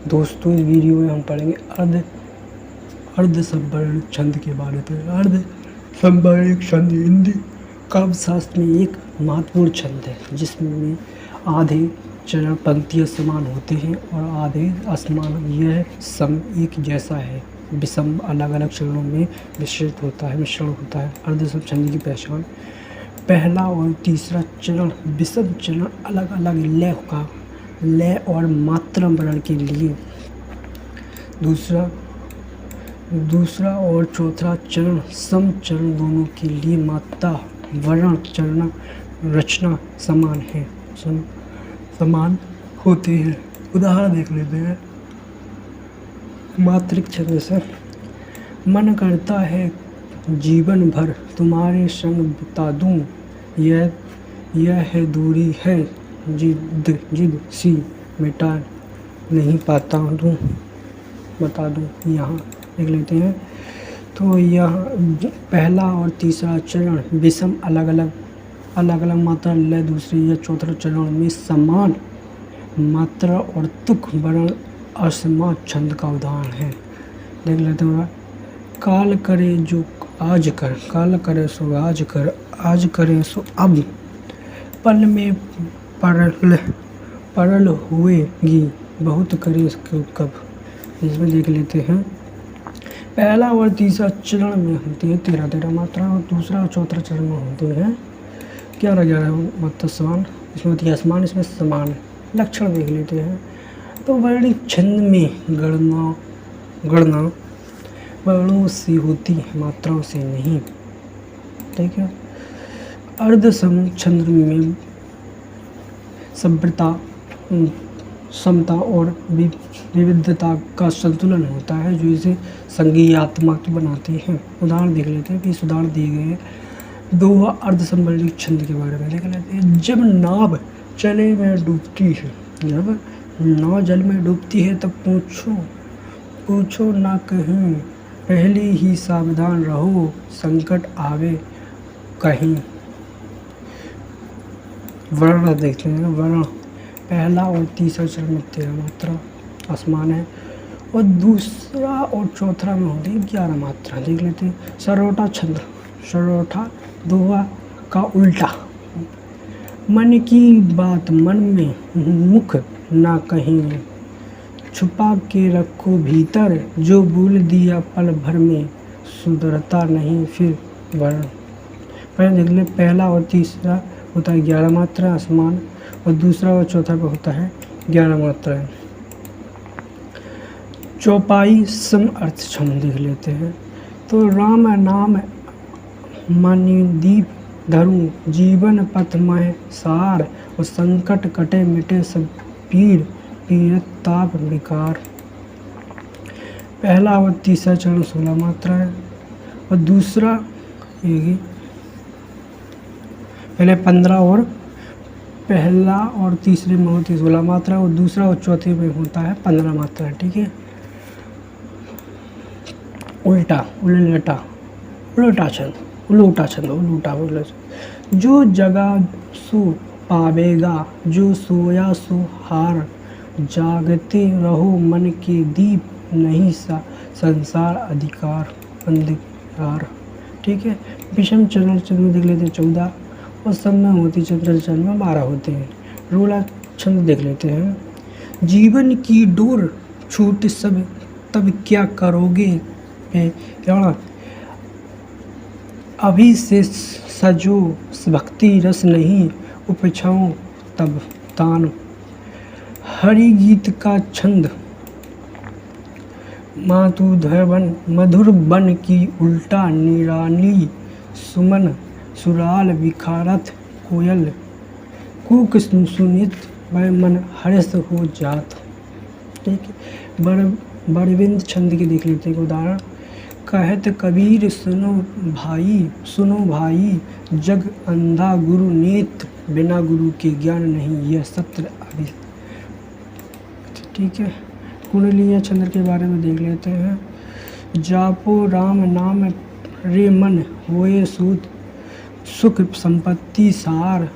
दोस्तों इस वीडियो में हम पढ़ेंगे अर्ध संवर्णिक छंद के बारे में। अर्ध संवर्णिक छंद हिंदी काव्य शास्त्र में एक महत्वपूर्ण छंद है जिसमें आधे चरण पंक्तियाँ समान होते हैं और आधे असमान। यह सम एक जैसा है, विषम अलग अलग चरणों में मिश्रण होता है। अर्ध सम छंद की पहचान: पहला और तीसरा चरण विषम चरण अलग अलग लय और मात्रा वर्ण के लिए। दूसरा और चौथा चरण सम चरण दोनों के लिए मात्रा वर्ण चरण रचना समान होते हैं। उदाहरण देख लेते हैं। मात्रिक छंद से: मन करता है जीवन भर तुम्हारे संग बिता दूं, यह है दूरी है जिद सी मिटा नहीं पाता दूं, बता दूं। यहाँ देख लेते हैं। तो यहाँ पहला और तीसरा चरण विषम अलग अलग मात्रा लय, दूसरे या चौथा चरण में समान मात्रा और तुक वर्ण असमान छंद का उदाहरण है। देख लेते हैं। काल करे जो आज कर, काल करे सो आज करे सो अब, पल में परल हुएगी बहुत करे कब। इसमें देख लेते हैं। पहला और तीसरा चरण में होती है 13 मात्रा और दूसरा और चौथा चरण में होते हैं 11 मात्रा समान। इसमें होती है असमान, इसमें समान। लक्षण देख लेते हैं। तो वर्णिक छंद में गणना वर्णों से होती है, मात्राओं से नहीं। ठीक है। अर्ध सम छंद में सभ्यता, समता और विविधता का संतुलन होता है जो इसे संज्ञानात्मक बनाती है। उदाहरण देख लेते हैं कि इस उदाहरण दिए गए हैं। दोहा अर्ध संवर्णिक छंद के बारे में देख लेते हैं। जब नाव जल में डूबती है तब पूछो ना कहीं, पहले ही सावधान रहो संकट आवे कहीं। वर्ण देखते हैं। वर्ण पहला और तीसरा चरण में 13 मात्रा असमान है और दूसरा और चौथा में होती है 11 मात्रा। देख लेते हैं। सरोटा छंद, सरोटा दोहा का उल्टा। मन की बात मन में मुख ना कहीं, छुपा के रखो भीतर, जो भूल दिया पल भर में सुधरता नहीं फिर वर्ण। पहले देख ले। पहला और तीसरा होता है 11 मात्रा असमान और दूसरा और चौथा पे होता है 11 मात्रा। चौपाई सम अर्थ छंद देख लेते हैं। तो राम नाम मणिदीप धरूं, जीवन पथ मह सार, और संकट कटे मिटे सब पीड़ित ताप विकार। पहला और तीसरा चरण 16 मात्रा है और दूसरा पहला और तीसरे में होती है 16 मात्रा और दूसरा और चौथे में होता है 15 मात्रा। ठीक है। उल्टा छंद। जो जगा सो पावेगा, जो सोया सो हार, जागते रहो मन के दीप, नहीं संसार अंधकार। ठीक है। विषम चरण में देख लेते हैं 14 और सब में होती चंद्र चरण में 12 होते हैं। रोला छंद देख लेते हैं। जीवन की डोर छूटे सब तब क्या करोगे प्यारा, अभी से सजो भक्ति रस नहीं, उपछाओ तब तान। हरि गीत का छंद मातुधवन मधुर बन की उल्टा, निराली सुमन सुराल विखारत कोयल, कूक सुनित वह मन हर्ष हो जात। ठीक है। बड़विंद छंद के देख लेते हैं उदाहरण। कहत कबीर सुनो भाई, जग अंधा गुरु नेत्र, बिना गुरु के ज्ञान नहीं यह सत्य अभी। ठीक है। कुंडलिया छंद के बारे में देख लेते हैं। जापो राम नाम रे मन, होए सूत सुख संपत्ति सार,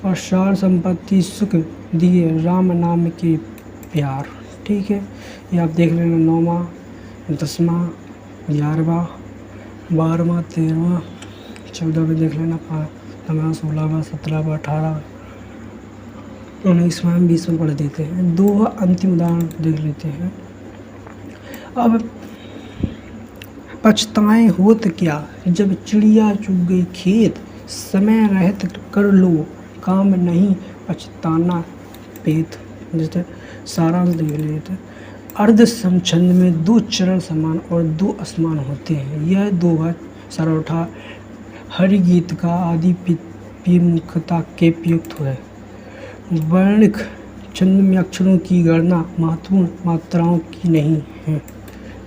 और सार संपत्ति सुख दिए राम नाम के प्यार। ठीक है, ये आप देख लेना 9वां, 10वां, 11वां, 12वां, 13वां, 14 पे देख लेना, 15, 16वां, 17वां, 18, 19वां, 20वां पढ़ देते हैं। 2 अंतिम उदाहरण देख लेते हैं। अब पछताएं होत क्या, जब चिड़िया चुग गई खेत, समय रहत कर लो काम, नहीं पछताना पेत। जैसे सारांश देख लेते हैं। अर्ध समछंद में 2 चरण समान और 2 असमान होते हैं। यह 2 सरौठा हरिगीत का आदि मुख्यता के प्रयुक्त है। वर्णिक छंद में अक्षरों की गणना महत्वपूर्ण मात्राओं की नहीं है।